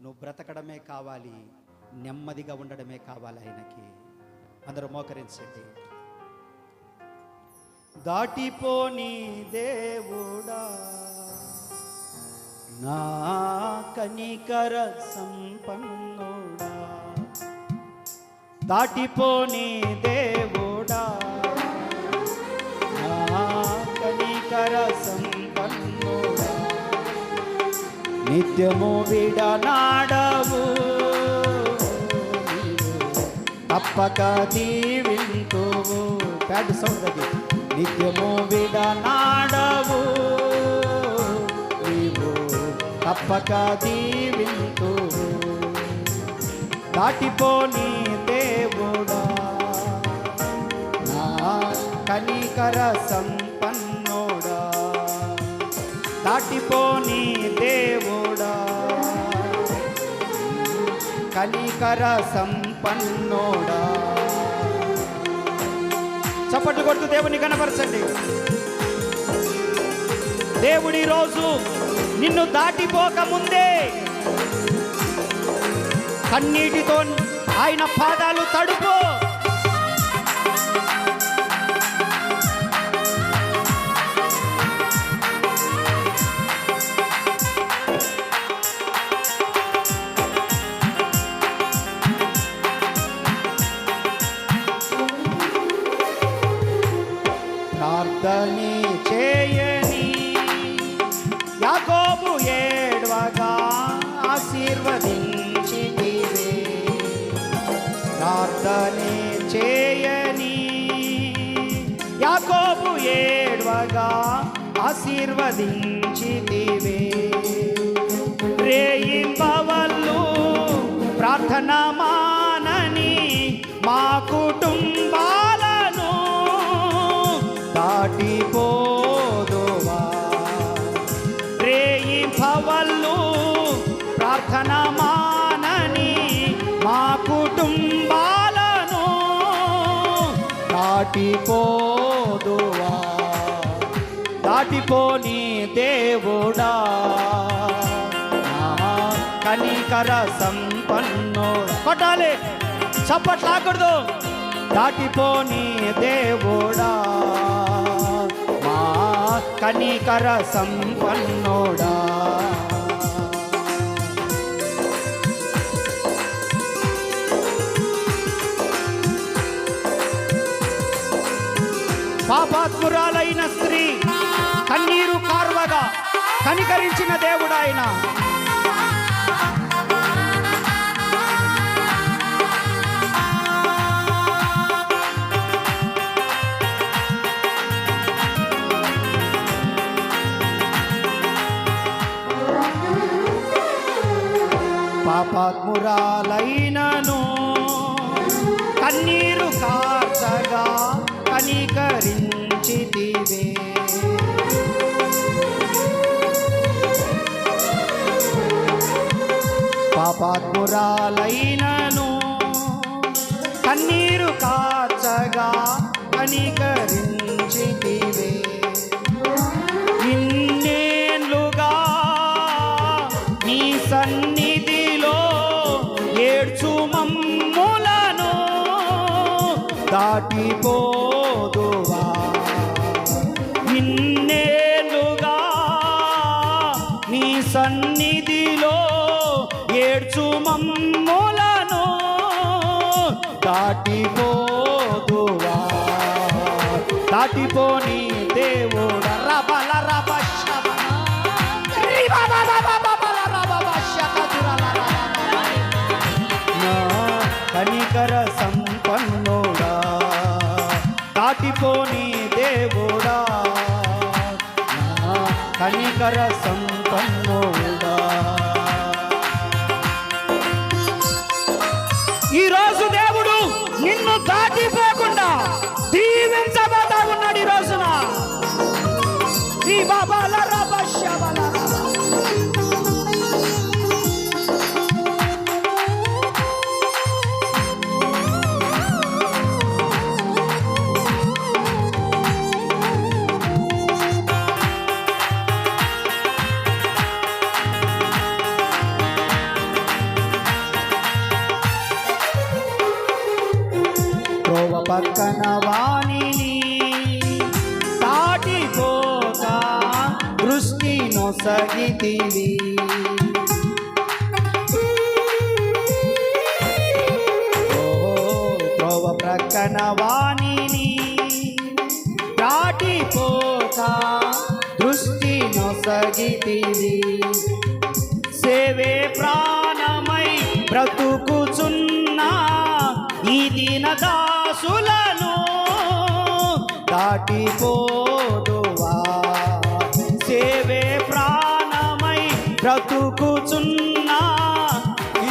నువ్వు బ్రతకడమే కావాలి, నెమ్మదిగా ఉండడమే కావాలి ఆయనకి. అందరూ మోకరించండి. దాటిపోని దేవుడా, నా కనికర సంపన్నుడా, దాటిపోని దేవుడా, నా కనికర సంపన్నుడా, నిత్యము విడనాడవు, తప్పక దీవింతువు. ప్యాడ్ సౌండ్ అది. నిత్యము విడనాడవు, నీవు తప్పక దీవింతువు. దాటిపోని దేవుడా, నా కనికర సంపన్నుడా, దాటిపోని దేవుడా, కనికర సంపన్నుడా. చప్పట్లు కొడుతూ దేవుని కనపరచండి. దేవుడి రోజు నిన్ను దాటిపోక ముందే కన్నీటితో ఆయన పాదాలు తడుపు. ప్రార్థనే చేయని యాకోబు ఏడ్వగా ఆశీర్వదించితివే. ప్రార్థనే చేయని యాకోబు ఏడ్వగా ఆశీర్వదించితివే. రేయింబవళ్ళు ప్రార్థన మానని మా కుటుంబాలను దాటిపోదువా. రేయింబవళ్ళు ప్రార్థన మానని మా కుటుంబాలను దాటిపోదువా. దాటిపోని దేవుడా, కనికర సంపన్నుడా. కొట్టాలి, చప్పట్లాకూడదు. దాటిపోని దేవుడా, మా కనికర సంపన్నుడా. పాపాత్మురాలైన స్త్రీ కన్నీరు కార్వగా కనికరించిన దేవుడాయన. పాపాత్మురాలైనను కన్నీరు కార్చగా కనికరించితివే. పాపాత్మురాలైనను కన్నీరు కార్చగా కనికరించితివే. ఇన్నేళ్లుగా నీ సన్నిధిలో ఏడ్చు మమ్ములను దాటిపోదువా. ఇన్నేళ్లుగా నీ సన్నిధిలో ఏడ్చు మమ్ములను దాటిపోదువా. దాటిపోని దేవుడా, రబల రబ శబన కనికర సంపన్నుడా, దాటిపోని దేవుడా, కనికర సంపన్నుడా. ఈరోజు దేవుడు నిన్ను దాటిపోకుండా దీవించబోతా ఉన్నాడు. ఈ రోజున ఈ బాబాల రబ శబల పక్కన వాణిని దాటిపోక దృష్టి నొసగితివి. త్రోవ ప్రక్కన వాణిని దాటిపోక దృష్టి నొసగితివి. సేవే ప్రాణమై బ్రతుకుచున్నా ఈ దీన దాసులను దాటిపోదువా. సేవే ప్రాణమై బ్రతుకుచున్నా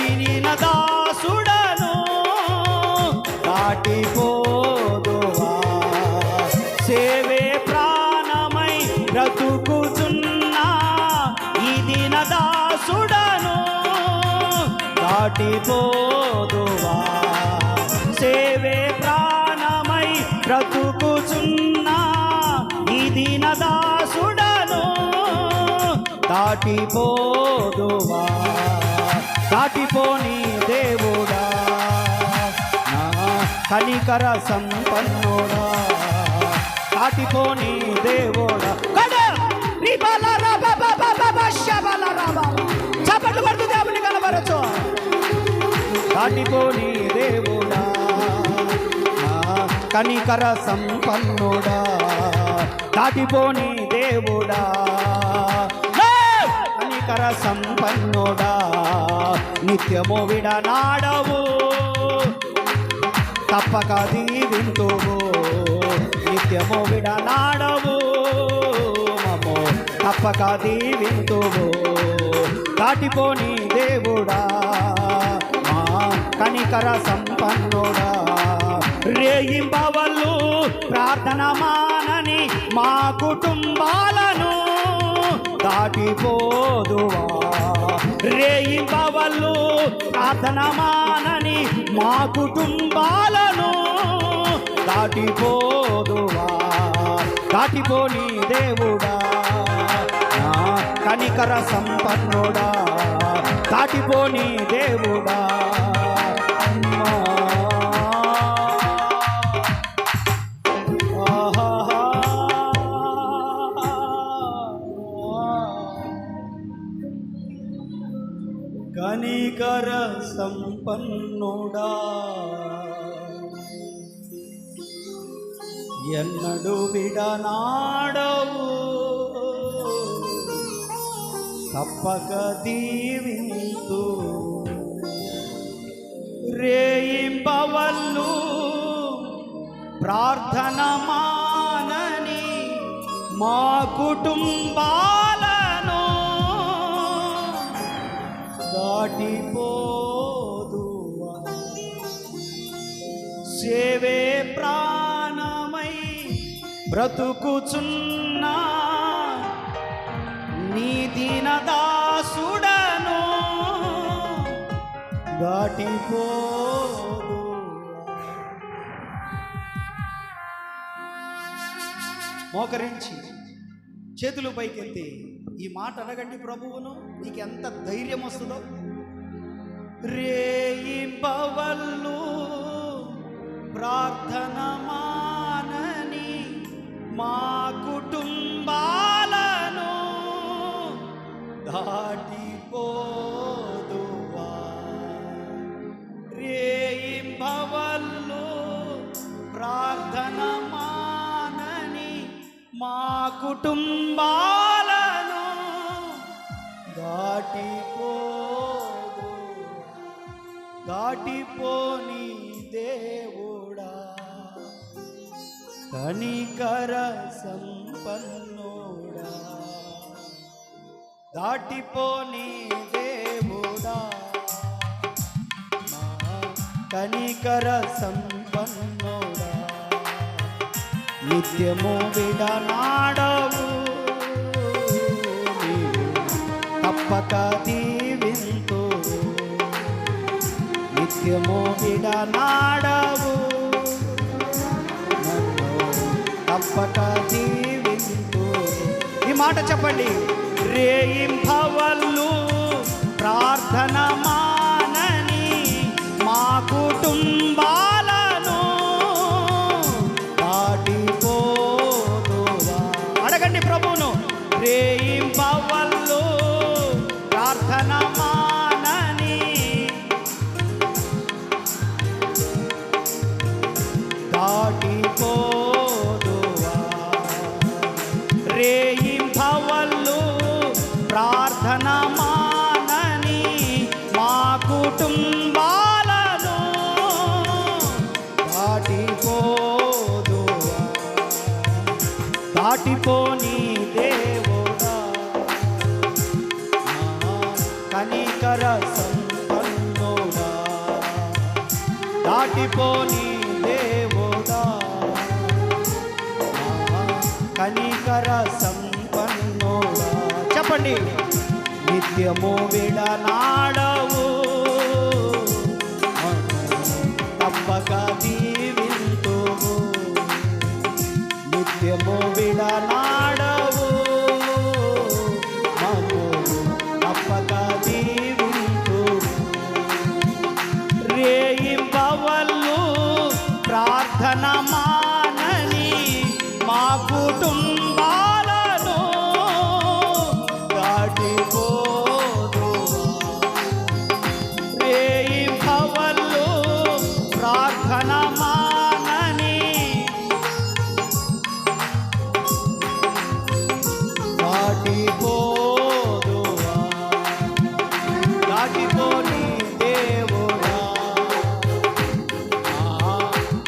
ఈ దీన దాసుడను దాటిపోదువా. సేవే ప్రాణమై బ్రతుకుచున్నా ఈ దీన దాసుడను దాటిపోదువా. సేవే ప్రాణమై బ్రతుకుచున్నా ఈ దీన దాసుడను దాటిపోదువా. దాటిపోని దేవుడా నా కనికర సంపన్నుడా, దాటిపోని దేవుడా. చప్పట్లు పడుతూ దేవుని కనబరచు. దాటిపోని దేవుడా కనికర సంపన్నుడా, దాటిపోని దేవుడా కనికర సంపన్నుడా. నిత్యము విడనాడవు తప్పక దీవింతువు. నిత్యము విడనాడవు మమో తప్పక దీవింతువు. దాటిపోని దేవుడా మా కనికర సంపన్నుడా. రేయింబవళ్ళు ప్రార్థన మానని మా కుటుంబాలను దాటిపోదువా. రేయింబవళ్ళు ప్రార్థన మానని మా కుటుంబాలను దాటిపోదువా. దాటిపోని దేవుడా నా కనికర సంపన్నుడా, దాటిపోని దేవుడా. కనికర సంపన్నుడా ఎన్నడు విడనాడవు తప్పక దీవింతు. రేయింబవళ్ళు ప్రార్థన మానని మా కుటుంబాలను దాటిపోదువా. సేవే ప్రాణమై బ్రతుకుచున్నా నీ దీన దాసుడను దాటిపోదువా. మోకరించి చేతులు పైకెత్తి ఈ మాట అడగండి ప్రభువును. నీకు ఎంత ధైర్యం వస్తుందో. రేయింబవళ్ళు ప్రార్థన మానని మా కుటుంబాలను దాటిపోదువా. రేయింబవళ్ళు ప్రార్థన మానని మా కుటుంబాలను దాటిపోదు. దాటిపోని దేవుడా కనికర సంపన్నుడా. దాటిపోని దేవుడా కనికర సంపన్నుడా. నిత్యము విడనాడవు తప్పక దీవింతు. నిత్యము విడనాడవు నన్ను తప్పక దీవింతు. ఈ మాట చెప్పండి. రేయింబవళ్ళు ప్రార్థన మానని మా కుటుంబాలను దాటిపోని దేవుడా, కనికర సంపన్నుడా. చెప్పండి. నిత్యము విడనాడవు, తప్పక దీవింతువు. నిత్యము విడనాడవు, తప్పక దీవింతువు. రేయింబవళ్ళు ప్రార్థన మానని మా కుటుంబాలను దాటిపోదువా. రేయింబవళ్ళు ప్రార్థన మానని దాటిపోదువా. దాటిపోని దేవుడా,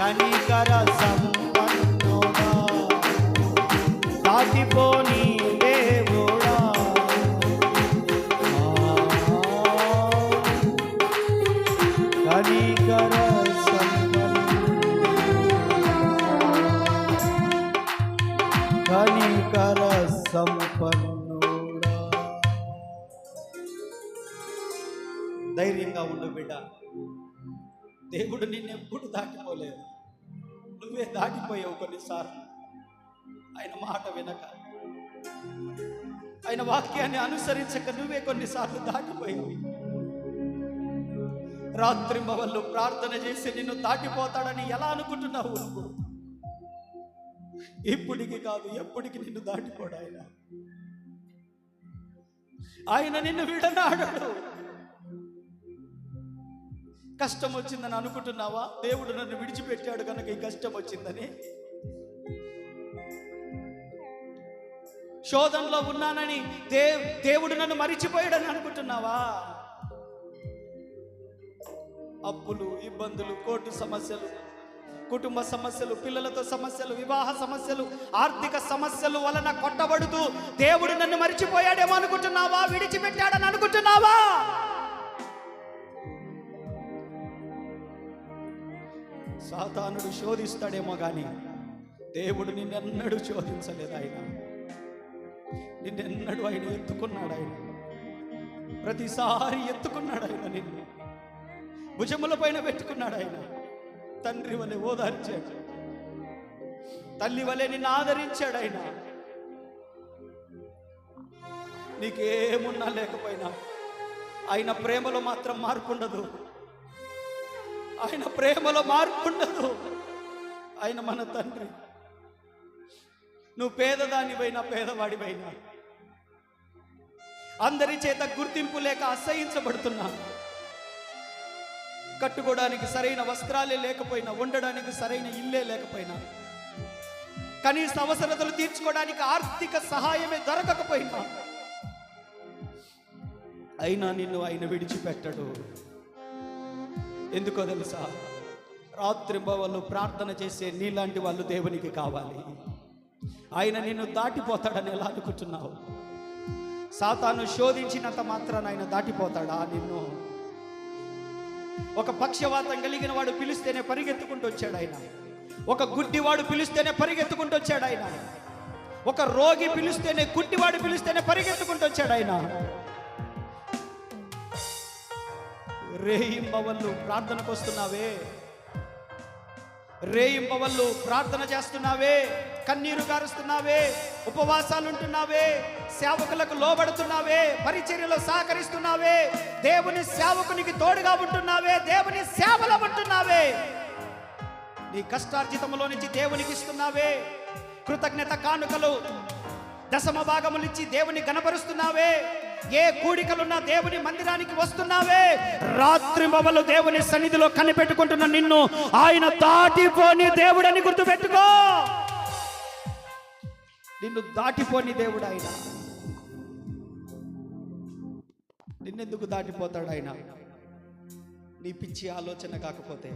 కనికర సంపన్నుడా. దాటిపోని దేవుడా, కనికర కనికర సంపన్నుడా. ధైర్యంగా ఉండు బిడ్డ. దేవుడు నిన్నెప్పుడు దాటిపోలేదు, నువ్వే దాటిపోయావు కొన్నిసార్లు. ఆయన మాట వినక, ఆయన వాక్యాన్ని అనుసరించక నువ్వే కొన్నిసార్లు దాటిపోయావు. రాత్రింబవళ్ళు ప్రార్థన చేసి నిన్ను దాటిపోతాడని ఎలా అనుకుంటున్నావు నువ్వు? ఇప్పటికి కాదు, ఎప్పటికి నిన్ను దాటిపోడు ఆయన. ఆయన నిన్ను విడనాడడు. కష్టం వచ్చిందని అనుకుంటున్నావా? దేవుడు నన్ను విడిచిపెట్టాడు కనుక ఈ కష్టం వచ్చిందని. శోధనలో ఉన్నానని దేవుడు నన్ను మరిచిపోయాడని అనుకుంటున్నావా? అప్పులు, ఇబ్బందులు, కోర్టు సమస్యలు, కుటుంబ సమస్యలు, పిల్లలతో సమస్యలు, వివాహ సమస్యలు, ఆర్థిక సమస్యలు వలన కొట్టబడుతూ దేవుడు నన్ను మరిచిపోయాడేమో అనుకుంటున్నావా? విడిచిపెట్టాడని అనుకుంటున్నావా? సాతానుడు శోధిస్తాడేమో కానీ దేవుడు నిన్నెన్నడూ శోధించలేదు. ఆయన నిన్నెన్నడూ ఆయన ఎత్తుకున్నాడు. ఆయన ప్రతిసారి ఎత్తుకున్నాడు. ఆయన నిన్ను భుజముల పైన పెట్టుకున్నాడు. ఆయన తండ్రి వలె ఓదార్చాడు, తల్లి వలె నిన్ను ఆదరించాడు. ఆయన నీకేమున్నా లేకపోయినా ఆయన ప్రేమలో మాత్రం మార్పు ఉండదు. ఆయన ప్రేమలో మార్పు ఉండదు. ఆయన మన తండ్రి. నువ్వు పేదదానివైనా పేదవాడివైనా, అందరి చేత గుర్తింపు లేక అసహించబడుతున్నా, కట్టుకోవడానికి సరైన వస్త్రాలే లేకపోయినా, ఉండడానికి సరైన ఇల్లే లేకపోయినా, కనీస అవసరతలు తీర్చుకోవడానికి ఆర్థిక సహాయమే దొరకకపోయినా, అయినా నిన్ను ఆయన విడిచిపెట్టడు. ఎందుకో తెలుసా? రాత్రింబవళ్ళు ప్రార్థన చేసే నీలాంటి వాళ్ళు దేవునికి కావాలి. ఆయన నిన్ను దాటిపోతాడని ఎలా అనుకుంటున్నావు? సాతాను శోధించినంత మాత్రాన ఆయన దాటిపోతాడా నిన్ను? ఒక పక్షవాతం కలిగిన వాడు పిలిస్తేనే పరిగెత్తుకుంటూ వచ్చాడు ఆయన. ఒక గుడ్డివాడు పిలిస్తేనే పరిగెత్తుకుంటూ వచ్చాడు ఆయన. ఒక రోగి పిలిస్తేనే, గుడ్డివాడు పిలిస్తేనే పరిగెత్తుకుంటూ వచ్చాడు ఆయన. రేయింబవళ్ళు ప్రార్థనకు వస్తున్నావే, రేయింబవళ్ళు ప్రార్థన చేస్తున్నావే, కన్నీరు గారుస్తున్నావే, ఉపవాసాలు ఉంటున్నావే, సేవకులకు లోబడుతున్నావే, పరిచర్యలో సహకరిస్తున్నావే, దేవుని సేవకునికి తోడుగా ఉంటున్నావే, దేవుని సేవలో ఉంటున్నావే, నీ కష్టార్జితములో నుంచి దేవునికి ఇస్తున్నావే, కృతజ్ఞత కానుకలు దశమ భాగములు ఇచ్చి దేవుని గణపరుస్తున్నావే, ఏ కూడికలున్నా దేవుని మందిరానికి వస్తున్నావే, రాత్రింబవళ్ళు దేవుని సన్నిధిలో కనిపెట్టుకుంటున్న నిన్ను ఆయన దాటిపోని దేవుడని గుర్తుపెట్టుకో. నిన్ను దాటిపోని దేవుడు ఆయన. నిన్నెందుకు దాటిపోతాడు ఆయన? నీ పిచ్చి ఆలోచన కాకపోతే.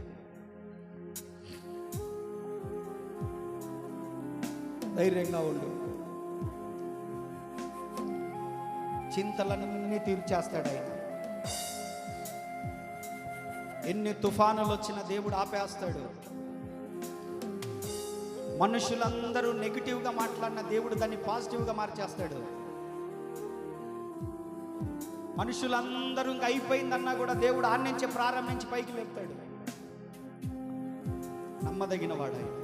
ధైర్యంగా ఉండు. చింతలన్నీ తీర్చేస్తాడు ఆయన. ఎన్ని తుఫానులు వచ్చినా దేవుడు ఆపేస్తాడు. మనుషులందరూ నెగిటివ్గా మాట్లాడిన దేవుడు దాన్ని పాజిటివ్గా మార్చేస్తాడు. మనుషులందరూ ఇంక అయిపోయిందన్నా కూడా దేవుడు ఆన్నించి ప్రారంభించి పైకి లేపుతాడు. నమ్మదగిన వాడు ఆయన.